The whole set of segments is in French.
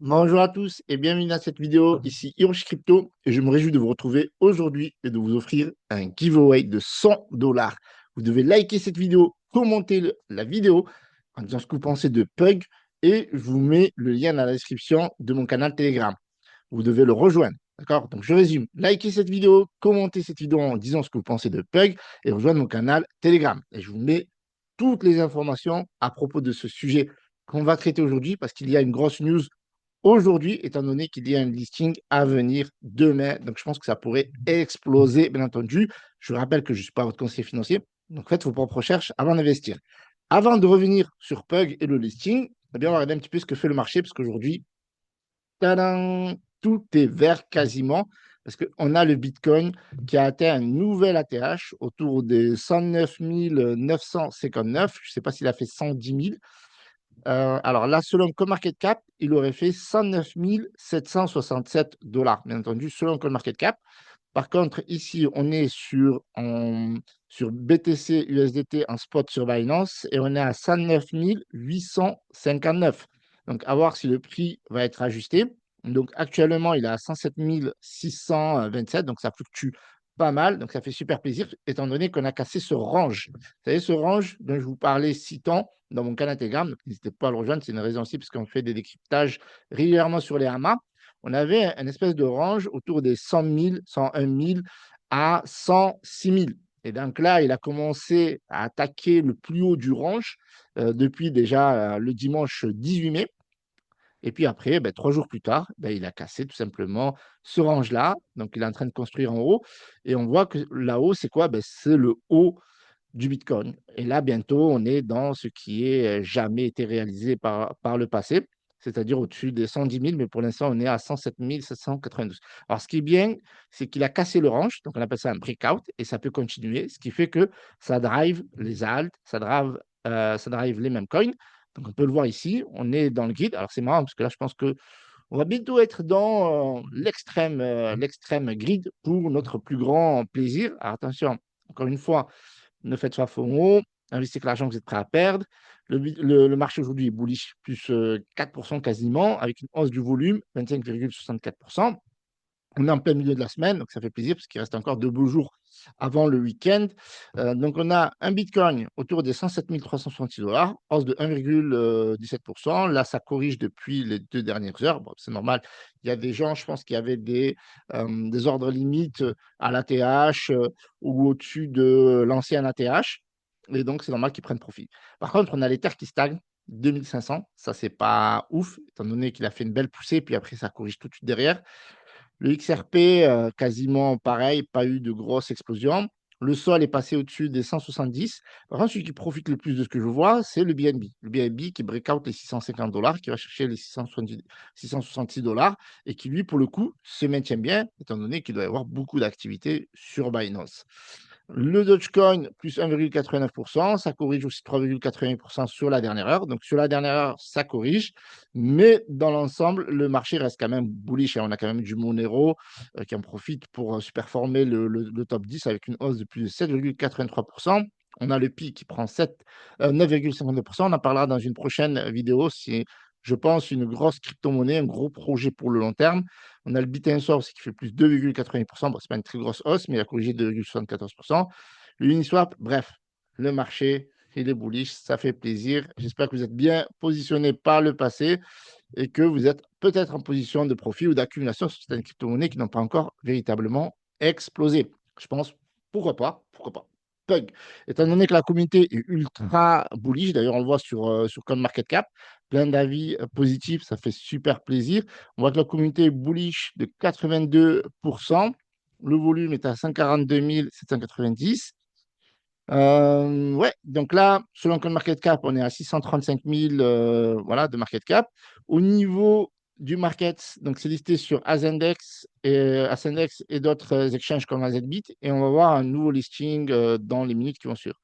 Bonjour à tous et bienvenue dans cette vidéo. Ici Hiroshi Crypto et je me réjouis de vous retrouver aujourd'hui et de vous offrir un giveaway de 100 dollars. Vous devez liker cette vidéo, commenter la vidéo en disant ce que vous pensez de Pug et je vous mets le lien dans la description de mon canal Telegram. Vous devez le rejoindre. D'accord? Donc je résume. Likez cette vidéo, commentez cette vidéo en disant ce que vous pensez de Pug et rejoindre mon canal Telegram. Et je vous mets toutes les informations à propos de ce sujet qu'on va traiter aujourd'hui parce qu'il y a une grosse news aujourd'hui, étant donné qu'il y a un listing à venir demain. Donc, je pense que ça pourrait exploser, bien entendu. Je vous rappelle que je ne suis pas votre conseiller financier. Donc, faites vos propres recherches avant d'investir. Avant de revenir sur Pug et le listing, eh bien, on va regarder un petit peu ce que fait le marché, parce qu'aujourd'hui, tadam, tout est vert quasiment, parce qu'on a le Bitcoin qui a atteint un nouvel ATH autour des 109 959. Je ne sais pas s'il a fait 110 000. Alors là, selon CoinMarketCap, il aurait fait 109 767 dollars, bien entendu, selon CoinMarketCap. Par contre, ici, on est sur BTC USDT en spot sur Binance et on est à 109 859. Donc, à voir si le prix va être ajusté. Donc, actuellement, il est à 107 627, donc ça fluctue pas mal. Donc, ça fait super plaisir, étant donné qu'on a cassé ce range. Vous savez, ce range dont je vous parlais 6 temps dans mon canal Telegram, donc n'hésitez pas à le rejoindre, c'est une raison aussi, parce qu'on fait des décryptages régulièrement sur les AMA. On avait un espèce de range autour des 100 000, 101 000 à 106 000. Et donc là, il a commencé à attaquer le plus haut du range depuis déjà le dimanche 18 mai. Et puis après, 3 jours plus tard, il a cassé tout simplement ce range-là. Donc, il est en train de construire en haut. Et on voit que là-haut, c'est quoi? C'est le haut du Bitcoin. Et là, bientôt, on est dans ce qui est jamais été réalisé par le passé, c'est-à-dire au-dessus des 110 000, mais pour l'instant, on est à 107 792. Alors, ce qui est bien, c'est qu'il a cassé le range, donc on appelle ça un breakout, et ça peut continuer, ce qui fait que ça drive les alt, ça drive les mêmes coins. Donc, on peut le voir ici, on est dans le guide. Alors, c'est marrant parce que là, je pense que on va bientôt être dans l'extrême grid pour notre plus grand plaisir. Alors, attention, encore une fois, ne faites pas FOMO, investissez avec l'argent que vous êtes prêt à perdre. Le marché aujourd'hui est bullish, plus 4% quasiment, avec une hausse du volume, 25,64%. On est en plein milieu de la semaine, donc ça fait plaisir parce qu'il reste encore 2 beaux jours avant le week-end. Donc, on a un Bitcoin autour des 107 366 dollars, hausse de 1,17%. Là, ça corrige depuis les 2 dernières heures. Bon, c'est normal. Il y a des gens, je pense, qui avaient des ordres limites à l'ATH ou au-dessus de l'ancien ATH. Et donc, c'est normal qu'ils prennent profit. Par contre, on a l'Ether qui stagne. 2500, ça c'est pas ouf, étant donné qu'il a fait une belle poussée, puis après ça corrige tout de suite derrière. Le XRP, quasiment pareil, pas eu de grosse explosion. Le sol est passé au-dessus des 170. Par contre, celui qui profite le plus de ce que je vois, c'est le BNB. Le BNB qui break out les 650 dollars, qui va chercher les 666 dollars et qui, lui, pour le coup, se maintient bien, étant donné qu'il doit y avoir beaucoup d'activité sur Binance. Le Dogecoin, plus 1,89%, ça corrige aussi 3,80% sur la dernière heure. Donc, sur la dernière heure, ça corrige. Mais dans l'ensemble, le marché reste quand même bullish. On a quand même du Monero qui en profite pour superformer le top 10 avec une hausse de plus de 7,83%. On a le PI qui prend 9,52%. On en parlera dans une prochaine vidéo. C'est, je pense, une grosse crypto-monnaie, un gros projet pour le long terme. On a le Bitcoin aussi qui fait plus 2,80%. Bon, ce n'est pas une très grosse hausse, mais il a corrigé 2,74%. Le Uniswap, bref, le marché, il est bullish, ça fait plaisir. J'espère que vous êtes bien positionné par le passé et que vous êtes peut-être en position de profit ou d'accumulation sur certaines crypto-monnaies qui n'ont pas encore véritablement explosé. Je pense, pourquoi pas. Pug. Étant donné que la communauté est ultra bullish, d'ailleurs on le voit sur CoinMarketCap, plein d'avis positifs, ça fait super plaisir. On voit que la communauté est bullish de 82%, le volume est à 142 790. Ouais, donc là, selon CoinMarketCap, on est à 635 000 voilà, de market cap. Au niveau du market, donc c'est listé sur Azendex et d'autres exchanges comme AZBit, et on va voir un nouveau listing dans les minutes qui vont suivre.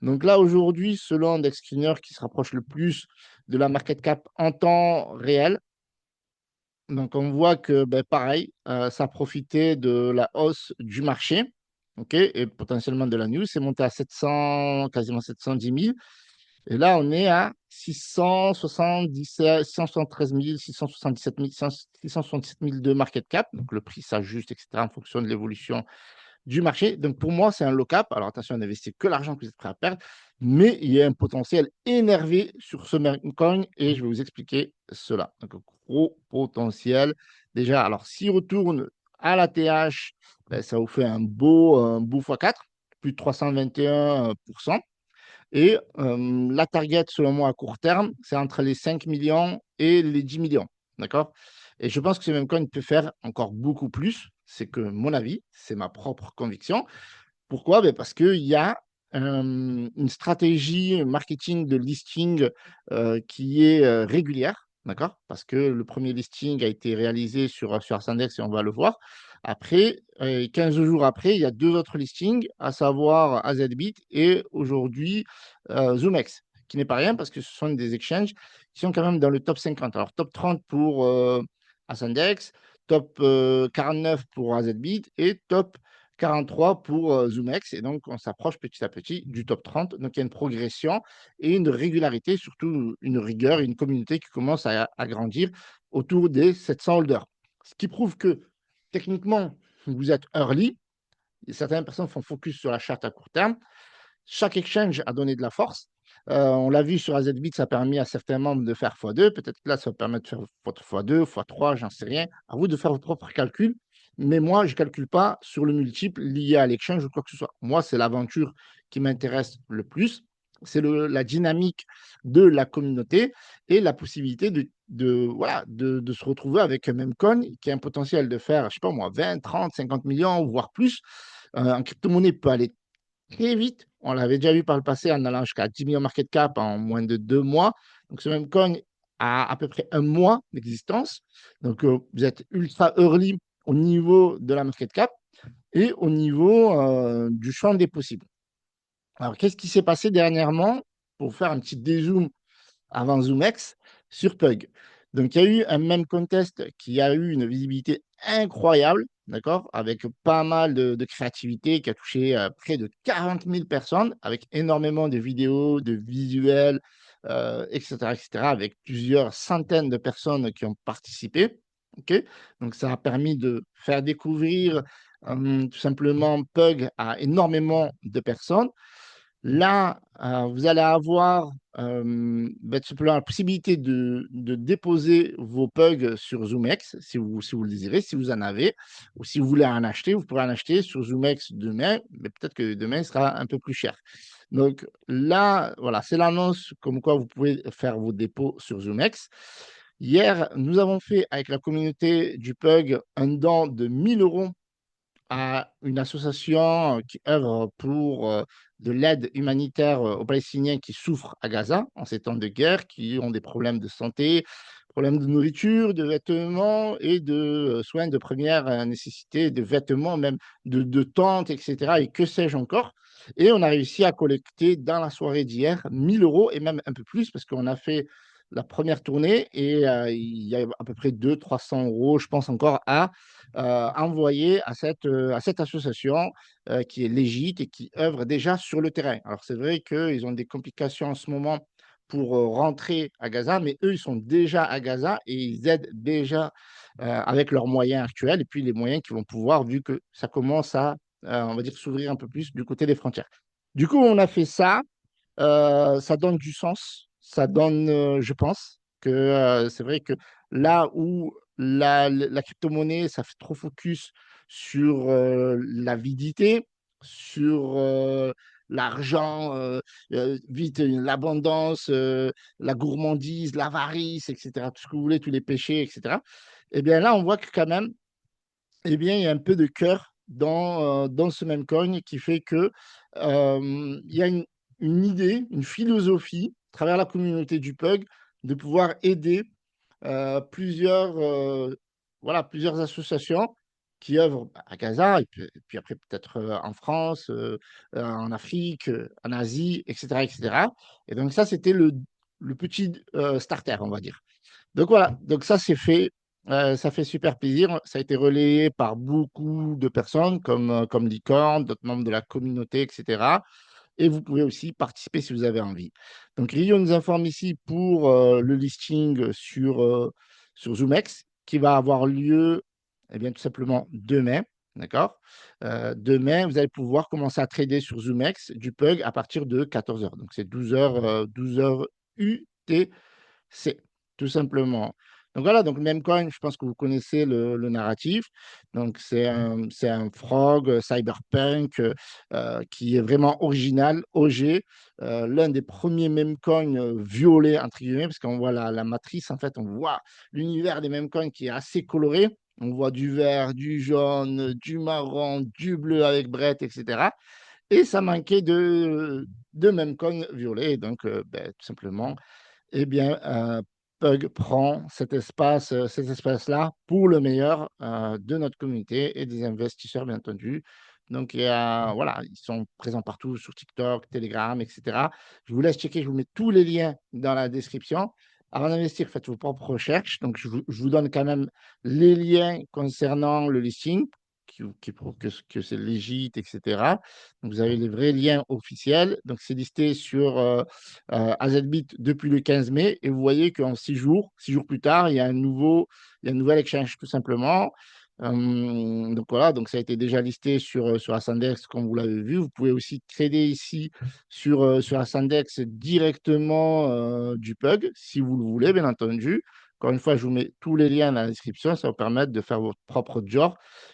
Donc là, aujourd'hui, selon DexScreener, qui se rapproche le plus de la market cap en temps réel, donc on voit que, pareil, ça profitait de la hausse du marché, ok, et potentiellement de la news. C'est monté à 700, quasiment 710 000. Et là, on est à 677, 673 000, 677 000, 667 000 de market cap. Donc, le prix s'ajuste, etc., en fonction de l'évolution du marché. Donc, pour moi, c'est un low cap. Alors, attention, n'investissez que l'argent que vous êtes prêt à perdre, mais il y a un potentiel énervé sur ce coin et je vais vous expliquer cela. Donc, gros potentiel. Déjà, alors, s'il retourne à la TH, ben, ça vous fait un beau x4, plus de 321%. Et la target, selon moi, à court terme, c'est entre les 5 millions et les 10 millions. D'accord? Et je pense que ce même coin peut faire encore beaucoup plus. C'est que mon avis, c'est ma propre conviction. Pourquoi? Ben parce qu'il y a une stratégie marketing de listing qui est régulière, d'accord? Parce que le premier listing a été réalisé sur Ascendex et on va le voir. Après, 15 jours après, il y a deux autres listings, à savoir AZBit et aujourd'hui ZoomX, qui n'est pas rien parce que ce sont des exchanges qui sont quand même dans le top 50. Alors, top 30 pour Ascendex, top 49 pour AZBit et top 43 pour ZoomX. Et donc, on s'approche petit à petit du top 30. Donc, il y a une progression et une régularité, surtout une rigueur, une communauté qui commence à grandir autour des 700 holders. Ce qui prouve que techniquement, vous êtes early. Certaines personnes font focus sur la charte à court terme. Chaque exchange a donné de la force. On l'a vu sur AZBit, ça a permis à certains membres de faire x2. Peut-être que là, ça va permettre de faire x2, x3, j'en sais rien. À vous de faire vos propres calculs. Mais moi, je ne calcule pas sur le multiple lié à l'exchange ou quoi que ce soit. Moi, c'est l'aventure qui m'intéresse le plus. C'est la dynamique de la communauté et la possibilité voilà, de se retrouver avec un même coin qui a un potentiel de faire, je ne sais pas moi, 20, 30, 50 millions, voire plus. En crypto-monnaie peut aller très vite. On l'avait déjà vu par le passé en allant jusqu'à 10 millions market cap en moins de 2 mois. Donc, ce même coin a à peu près un mois d'existence. Donc, vous êtes ultra early au niveau de la market cap et au niveau du champ des possibles. Alors, qu'est-ce qui s'est passé dernièrement pour faire un petit dézoom avant ZoomX sur Pug. Donc, il y a eu un même contest qui a eu une visibilité incroyable, d'accord, avec pas mal de créativité, qui a touché près de 40 000 personnes, avec énormément de vidéos, de visuels, etc., etc., avec plusieurs centaines de personnes qui ont participé. Ok. Donc, ça a permis de faire découvrir tout simplement Pug à énormément de personnes. Là, vous allez avoir tout simplement la possibilité de déposer vos pugs sur ZoomX si vous le désirez, si vous en avez, ou si vous voulez en acheter, vous pourrez en acheter sur ZoomX demain, mais peut-être que demain il sera un peu plus cher. Donc là, voilà, c'est l'annonce comme quoi vous pouvez faire vos dépôts sur ZoomX. Hier, nous avons fait avec la communauté du Pug un don de 1 000 euros à une association qui œuvre pour de l'aide humanitaire aux Palestiniens qui souffrent à Gaza en ces temps de guerre, qui ont des problèmes de santé, problèmes de nourriture, de vêtements et de soins de première nécessité, de vêtements, même de tentes, etc. Et que sais-je encore. Et on a réussi à collecter dans la soirée d'hier 1 000 euros et même un peu plus parce qu'on a fait la première tournée et il y a à peu près 200-300 euros, je pense encore, à envoyer à cette association qui est légite et qui œuvre déjà sur le terrain. Alors, c'est vrai qu'ils ont des complications en ce moment pour rentrer à Gaza, mais eux, ils sont déjà à Gaza et ils aident déjà avec leurs moyens actuels et puis les moyens qu'ils vont pouvoir, vu que ça commence à, on va dire, s'ouvrir un peu plus du côté des frontières. Du coup, on a fait ça. Ça donne du sens. Ça donne, je pense, que c'est vrai que là où la crypto-monnaie, ça fait trop focus sur l'avidité, sur l'argent, vite, l'abondance, la gourmandise, l'avarice, etc., tout ce que vous voulez, tous les péchés, etc. Eh bien là, on voit que quand même, eh bien, il y a un peu de cœur dans ce même coin qui fait que il y a une idée, une philosophie à travers la communauté du Pug de pouvoir aider voilà, plusieurs associations qui œuvrent à Gaza et puis après peut-être en France, en Afrique, en Asie, etc., etc. Et donc ça, c'était le petit starter, on va dire. Donc voilà, donc ça c'est fait. Ça fait super plaisir. Ça a été relayé par beaucoup de personnes comme Licorne, d'autres membres de la communauté, etc. et vous pouvez aussi participer si vous avez envie. Donc, Rio nous informe ici pour le listing sur ZoomX qui va avoir lieu eh bien, tout simplement demain. D'accord? Demain, vous allez pouvoir commencer à trader sur ZoomX du PUG à partir de 14 heures. Donc, c'est 12 heures UTC, tout simplement. Donc voilà, donc Memcoin, je pense que vous connaissez le narratif. Donc c'est un frog cyberpunk qui est vraiment original, OG, l'un des premiers Memcoin violets, entre guillemets, parce qu'on voit la matrice, en fait, on voit l'univers des Memcoin qui est assez coloré. On voit du vert, du jaune, du marron, du bleu avec Brett, etc. Et ça manquait de Memcoin violet. Donc, ben, tout simplement, eh bien, Pug prend cet espace-là pour le meilleur de notre communauté et des investisseurs, bien entendu. Donc, voilà, ils sont présents partout sur TikTok, Telegram, etc. Je vous laisse checker, je vous mets tous les liens dans la description. Avant d'investir, faites vos propres recherches. Donc, je vous donne quand même les liens concernant le listing, qui prouve que c'est légit, etc. Donc, vous avez les vrais liens officiels. Donc, c'est listé sur AZBit depuis le 15 mai et vous voyez qu'en 6 jours plus tard, il y a un nouvel exchange tout simplement. Donc voilà, donc ça a été déjà listé sur Ascendex comme vous l'avez vu. Vous pouvez aussi trader ici sur Ascendex directement du PUG si vous le voulez, bien entendu. Encore une fois, je vous mets tous les liens dans la description. Ça va vous permettre de faire votre propre job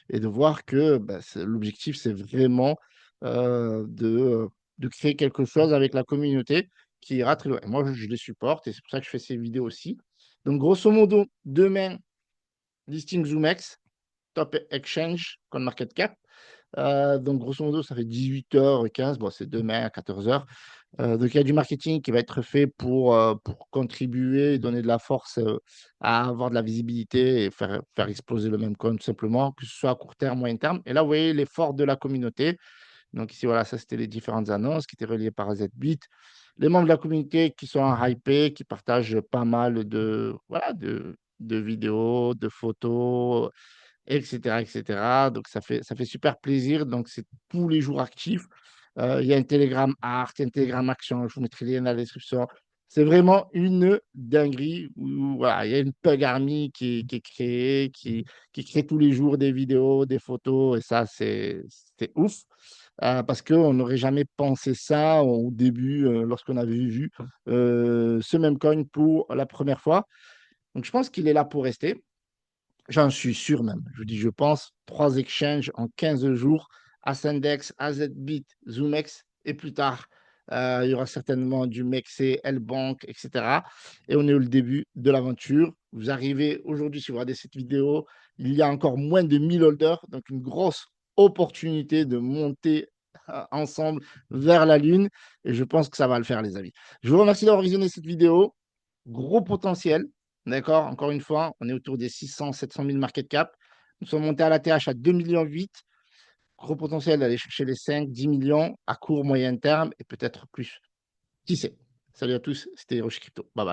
et de voir que bah, l'objectif, c'est vraiment euh, de, de créer quelque chose avec la communauté qui ira très loin. Et moi, je les supporte et c'est pour ça que je fais ces vidéos aussi. Donc, grosso modo, demain, listing ZoomX, top exchange, CoinMarketCap. Donc, grosso modo, ça fait 18h15. Bon, c'est demain à 14h. Donc, il y a du marketing qui va être fait pour contribuer et donner de la force à avoir de la visibilité et faire exploser le même coin, tout simplement, que ce soit à court terme, moyen terme. Et là, vous voyez l'effort de la communauté. Donc ici, voilà, ça c'était les différentes annonces qui étaient reliées par ZBit. Les membres de la communauté qui sont en hypé, qui partagent pas mal voilà, de vidéos, de photos, etc., etc. Donc ça fait super plaisir. Donc c'est tous les jours actif. Il y a un Telegram Art, il y a un Telegram Action, je vous mettrai les liens dans la description. C'est vraiment une dinguerie où, voilà, il y a une Pug Army qui est créée, qui crée tous les jours des vidéos, des photos, et ça, c'est ouf. Parce qu'on n'aurait jamais pensé ça au début, lorsqu'on avait vu ce même coin pour la première fois. Donc, je pense qu'il est là pour rester. J'en suis sûr même. Je vous dis, je pense, 3 exchanges en 15 jours, Ascendex, AZBit, ZoomX, et plus tard, il y aura certainement du MEXC, Lbank, etc. Et on est au début de l'aventure. Vous arrivez aujourd'hui, si vous regardez cette vidéo, il y a encore moins de 1000 holders, donc une grosse opportunité de monter ensemble vers la Lune. Et je pense que ça va le faire, les amis. Je vous remercie d'avoir visionné cette vidéo. Gros potentiel. D'accord? Encore une fois, on est autour des 600, 700 000 market cap. Nous sommes montés à la TH à 2,8 millions. Gros potentiel d'aller chercher les 5, 10 millions à court, moyen terme et peut-être plus. Qui sait? Salut à tous, c'était Hiroshi Crypto. Bye bye.